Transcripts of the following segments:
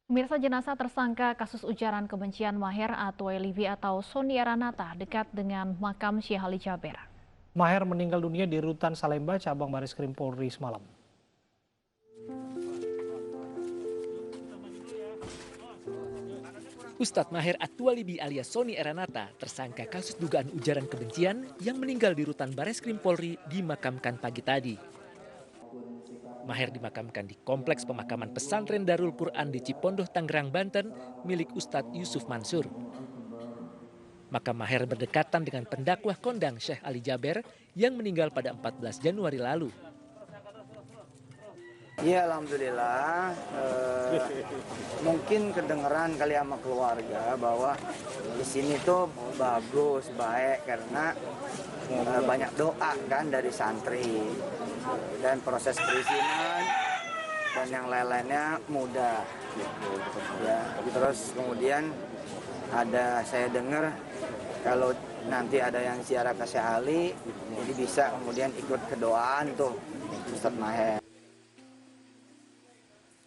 Pemirsa, jenazah tersangka kasus ujaran kebencian Maher Atuway Livi atau Sony Eranata dekat dengan makam Syekh Ali Jaber. Maher meninggal dunia di Rutan Salemba, cabang Bareskrim Polri semalam. Ustadz Maher Atuway Livi alias Sony Eranata tersangka kasus dugaan ujaran kebencian yang meninggal di Rutan Bareskrim Polri dimakamkan pagi tadi. Maher dimakamkan di Kompleks Pemakaman Pesantren Darul Quran di Cipondoh, Tangerang, Banten milik Ustadz Yusuf Mansur. Makam Maher berdekatan dengan pendakwah kondang Syekh Ali Jaber yang meninggal pada 14 Januari lalu. Ya alhamdulillah, mungkin kedengeran kali sama keluarga bahwa di sini tuh bagus, baik karena banyak doa kan dari santri dan proses perizinan dan yang lain-lainnya mudah. Ya, terus kemudian saya dengar kalau nanti ada yang ziarah ke Syekh Ali, jadi bisa kemudian ikut kedoaan tuh Ustadz Maher.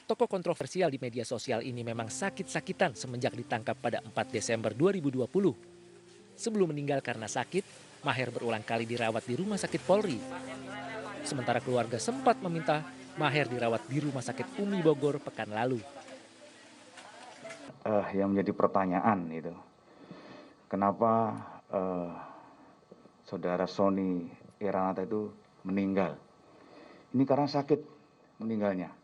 Tokoh kontroversial di media sosial ini memang sakit-sakitan semenjak ditangkap pada 4 Desember 2020. Sebelum meninggal karena sakit, Maher berulang kali dirawat di Rumah Sakit Polri. Sementara keluarga sempat meminta Maher dirawat di Rumah Sakit Umi Bogor pekan lalu. Yang menjadi pertanyaan itu, kenapa saudara Sony Eranata itu meninggal? Ini karena sakit meninggalnya.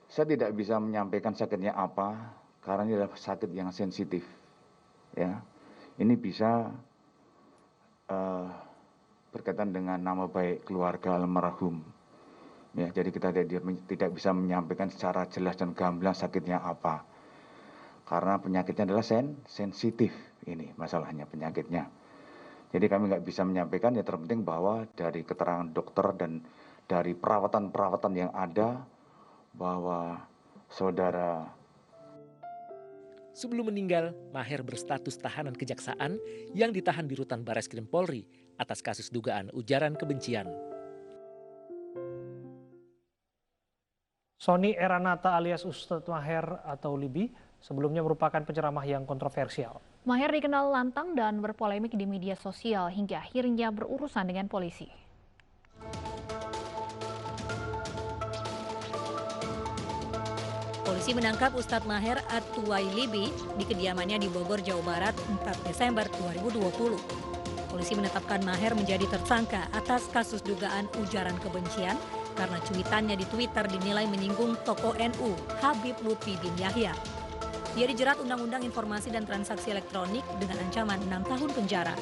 Saya tidak bisa menyampaikan sakitnya apa, karena ini adalah sakit yang sensitif. Ya, ini bisa berkaitan dengan nama baik keluarga almarhum. Ya, jadi kita tidak bisa menyampaikan secara jelas dan gamblang sakitnya apa, karena penyakitnya adalah sensitif. Ini masalahnya penyakitnya. Jadi kami nggak bisa menyampaikan. Yang terpenting bahwa dari keterangan dokter dan dari perawatan-perawatan yang ada, bahwa saudara. Sebelum meninggal, Maher berstatus tahanan kejaksaan yang ditahan di Rutan Bareskrim Polri atas kasus dugaan ujaran kebencian. Sony Eranata alias Ustadz Maher atau Libi sebelumnya merupakan penceramah yang kontroversial. Maher dikenal lantang dan berpolemik di media sosial hingga akhirnya berurusan dengan polisi. Polisi menangkap Ustadz Maher Atuway Livi di kediamannya di Bogor, Jawa Barat 4 Desember 2020. Polisi menetapkan Maher menjadi tersangka atas kasus dugaan ujaran kebencian karena cuitannya di Twitter dinilai menyinggung tokoh NU Habib Lutfi bin Yahya. Dia dijerat Undang-Undang Informasi dan Transaksi Elektronik dengan ancaman 6 tahun penjara.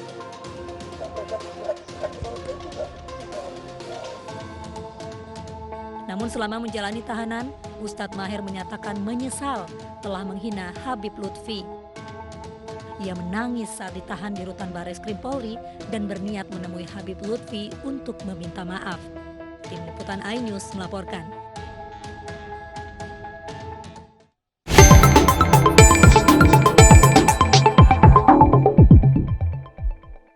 Namun selama menjalani tahanan, Ustadz Maher menyatakan menyesal telah menghina Habib Lutfi. Ia menangis saat ditahan di Rutan Bareskrim Polri dan berniat menemui Habib Lutfi untuk meminta maaf. Tim Liputan iNews melaporkan.